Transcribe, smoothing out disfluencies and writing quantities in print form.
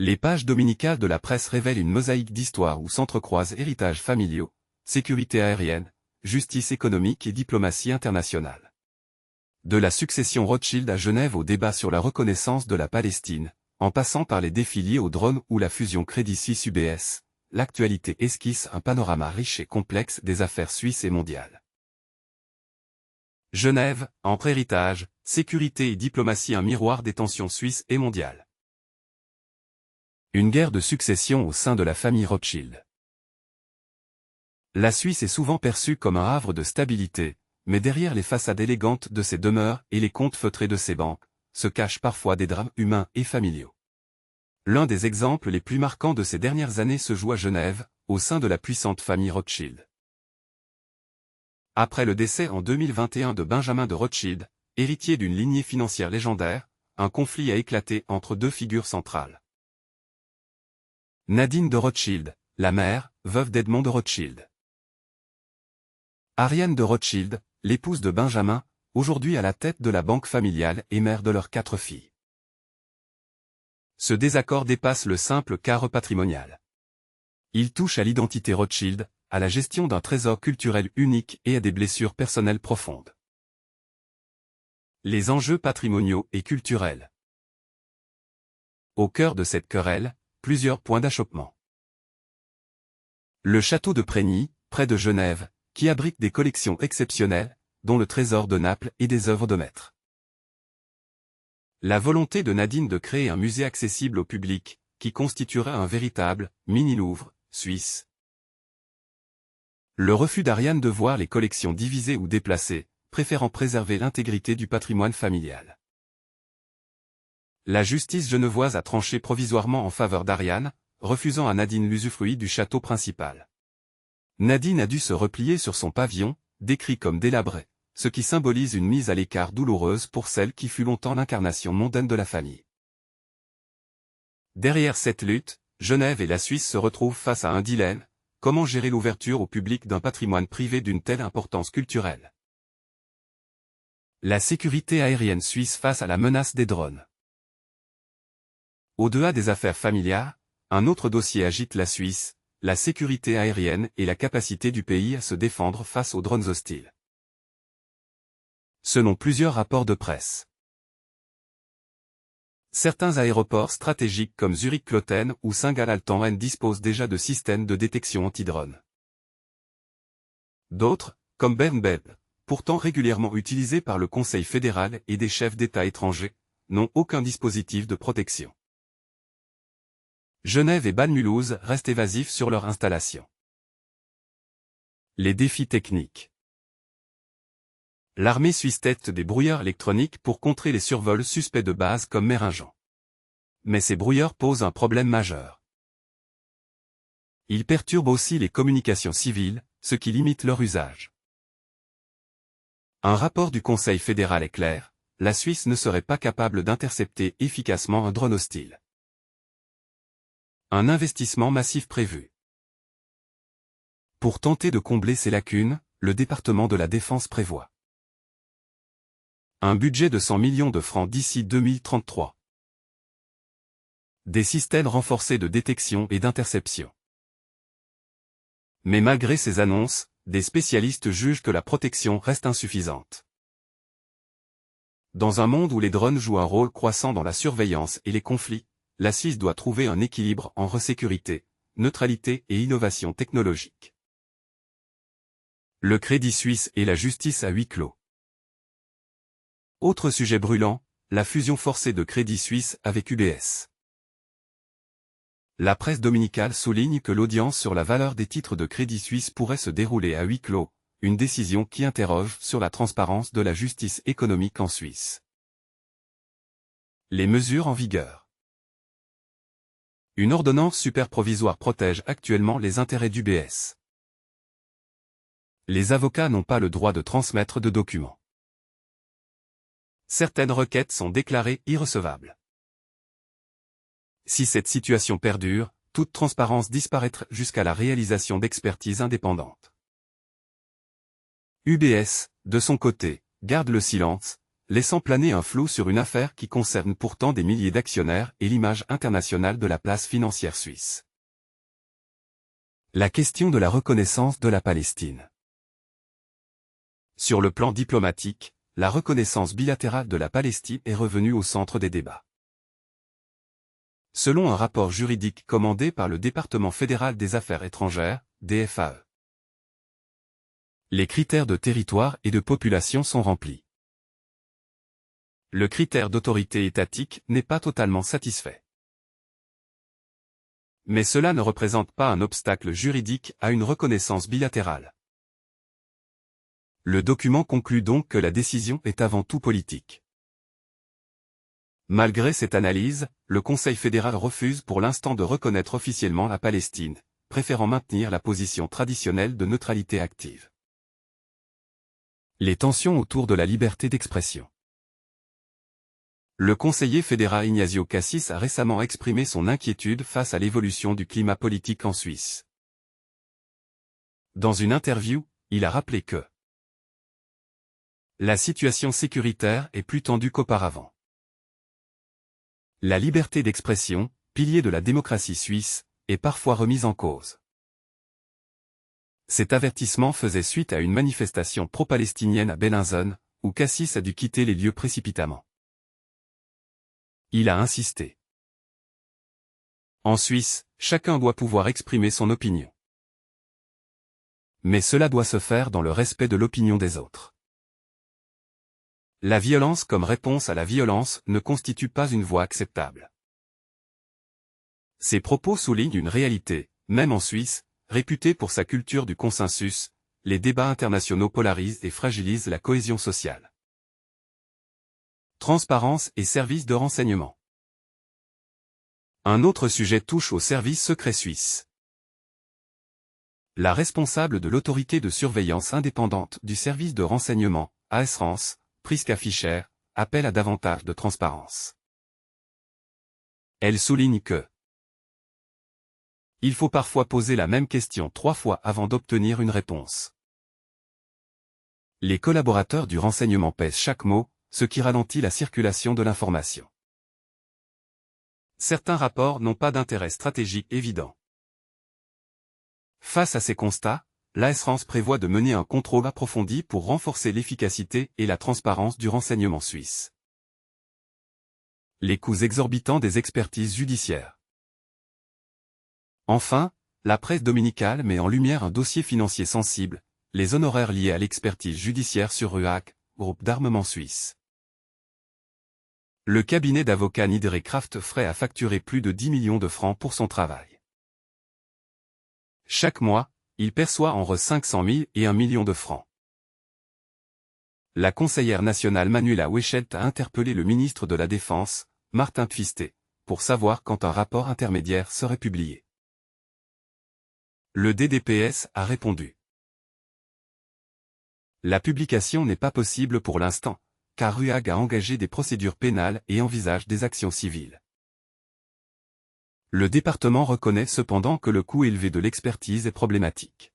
Les pages dominicales de la presse révèlent une mosaïque d'histoires où s'entrecroisent héritages familiaux, sécurité aérienne, justice économique et diplomatie internationale. De la succession Rothschild à Genève au débat sur la reconnaissance de la Palestine, en passant par les défis liés aux drones ou la fusion Crédit Suisse UBS, l'actualité esquisse un panorama riche et complexe des affaires suisses et mondiales. Genève, entre héritage, sécurité et diplomatie, un miroir des tensions suisses et mondiales. Une guerre de succession au sein de la famille Rothschild. La Suisse est souvent perçue comme un havre de stabilité, mais derrière les façades élégantes de ses demeures et les comptes feutrés de ses banques, se cachent parfois des drames humains et familiaux. L'un des exemples les plus marquants de ces dernières années se joue à Genève, au sein de la puissante famille Rothschild. Après le décès en 2021 de Benjamin de Rothschild, héritier d'une lignée financière légendaire, un conflit a éclaté entre deux figures centrales. Nadine de Rothschild, la mère, veuve d'Edmond de Rothschild. Ariane de Rothschild, l'épouse de Benjamin, aujourd'hui à la tête de la banque familiale et mère de leurs 4 filles. Ce désaccord dépasse le simple cadre patrimonial. Il touche à l'identité Rothschild, à la gestion d'un trésor culturel unique et à des blessures personnelles profondes. Les enjeux patrimoniaux et culturels. Au cœur de cette querelle, plusieurs points d'achoppement. Le château de Prégny, près de Genève, qui abrite des collections exceptionnelles, dont le trésor de Naples et des œuvres de maître. La volonté de Nadine de créer un musée accessible au public, qui constituerait un véritable mini-Louvre suisse. Le refus d'Ariane de voir les collections divisées ou déplacées, préférant préserver l'intégrité du patrimoine familial. La justice genevoise a tranché provisoirement en faveur d'Ariane, refusant à Nadine l'usufruit du château principal. Nadine a dû se replier sur son pavillon, décrit comme délabré, ce qui symbolise une mise à l'écart douloureuse pour celle qui fut longtemps l'incarnation mondaine de la famille. Derrière cette lutte, Genève et la Suisse se retrouvent face à un dilemme: comment gérer l'ouverture au public d'un patrimoine privé d'une telle importance culturelle? La sécurité aérienne suisse face à la menace des drones. Au-delà des affaires familiales, un autre dossier agite la Suisse, la sécurité aérienne et la capacité du pays à se défendre face aux drones hostiles. Selon plusieurs rapports de presse, certains aéroports stratégiques comme Zurich-Kloten ou Saint-Gall-Altenrhein disposent déjà de systèmes de détection anti-drones. D'autres, comme Bern-Belp, pourtant régulièrement utilisés par le Conseil fédéral et des chefs d'État étrangers, n'ont aucun dispositif de protection. Genève et Bâle-Mulhouse restent évasifs sur leur installation. Les défis techniques. L'armée suisse teste des brouilleurs électroniques pour contrer les survols suspects de bases comme Meiringen. Mais ces brouilleurs posent un problème majeur. Ils perturbent aussi les communications civiles, ce qui limite leur usage. Un rapport du Conseil fédéral est clair: la Suisse ne serait pas capable d'intercepter efficacement un drone hostile. Un investissement massif prévu. Pour tenter de combler ces lacunes, le département de la Défense prévoit un budget de 100 millions de francs d'ici 2033. Des systèmes renforcés de détection et d'interception. Mais malgré ces annonces, des spécialistes jugent que la protection reste insuffisante. Dans un monde où les drones jouent un rôle croissant dans la surveillance et les conflits, la Suisse doit trouver un équilibre entre sécurité, neutralité et innovation technologique. Le Crédit Suisse et la justice à huis clos. Autre sujet brûlant, la fusion forcée de Crédit Suisse avec UBS. La presse dominicale souligne que l'audience sur la valeur des titres de Crédit Suisse pourrait se dérouler à huis clos, une décision qui interroge sur la transparence de la justice économique en Suisse. Les mesures en vigueur. Une ordonnance super provisoire protège actuellement les intérêts d'UBS. Les avocats n'ont pas le droit de transmettre de documents. Certaines requêtes sont déclarées irrecevables. Si cette situation perdure, toute transparence disparaîtra jusqu'à la réalisation d'expertises indépendantes. UBS, de son côté, garde le silence, laissant planer un flou sur une affaire qui concerne pourtant des milliers d'actionnaires et l'image internationale de la place financière suisse. La question de la reconnaissance de la Palestine. Sur le plan diplomatique, la reconnaissance bilatérale de la Palestine est revenue au centre des débats. Selon un rapport juridique commandé par le Département fédéral des Affaires étrangères, DFAE, les critères de territoire et de population sont remplis. Le critère d'autorité étatique n'est pas totalement satisfait. Mais cela ne représente pas un obstacle juridique à une reconnaissance bilatérale. Le document conclut donc que la décision est avant tout politique. Malgré cette analyse, le Conseil fédéral refuse pour l'instant de reconnaître officiellement la Palestine, préférant maintenir la position traditionnelle de neutralité active. Les tensions autour de la liberté d'expression. Le conseiller fédéral Ignacio Cassis a récemment exprimé son inquiétude face à l'évolution du climat politique en Suisse. Dans une interview, il a rappelé que la situation sécuritaire est plus tendue qu'auparavant. La liberté d'expression, pilier de la démocratie suisse, est parfois remise en cause. Cet avertissement faisait suite à une manifestation pro-palestinienne à Bellinzone, où Cassis a dû quitter les lieux précipitamment. Il a insisté. En Suisse, chacun doit pouvoir exprimer son opinion. Mais cela doit se faire dans le respect de l'opinion des autres. La violence comme réponse à la violence ne constitue pas une voie acceptable. Ces propos soulignent une réalité, même en Suisse, réputée pour sa culture du consensus, les débats internationaux polarisent et fragilisent la cohésion sociale. Transparence et services de renseignement. Un autre sujet touche au service secret suisse. La responsable de l'autorité de surveillance indépendante du service de renseignement, AS-Rance, Priska Fischer, appelle à davantage de transparence. Elle souligne que il faut parfois poser la même question 3 fois avant d'obtenir une réponse. Les collaborateurs du renseignement pèsent chaque mot, ce qui ralentit la circulation de l'information. Certains rapports n'ont pas d'intérêt stratégique évident. Face à ces constats, l'AS-Rance prévoit de mener un contrôle approfondi pour renforcer l'efficacité et la transparence du renseignement suisse. Les coûts exorbitants des expertises judiciaires. Enfin, la presse dominicale met en lumière un dossier financier sensible, les honoraires liés à l'expertise judiciaire sur RUAG, groupe d'armement suisse. Le cabinet d'avocats Niederer Kraft Frey a facturé plus de 10 millions de francs pour son travail. Chaque mois, il perçoit entre 500 000 et 1 million de francs. La conseillère nationale Manuela Weichelt a interpellé le ministre de la Défense, Martin Pfister, pour savoir quand un rapport intermédiaire serait publié. Le DDPS a répondu. La publication n'est pas possible pour l'instant, car RUAG a engagé des procédures pénales et envisage des actions civiles. Le département reconnaît cependant que le coût élevé de l'expertise est problématique.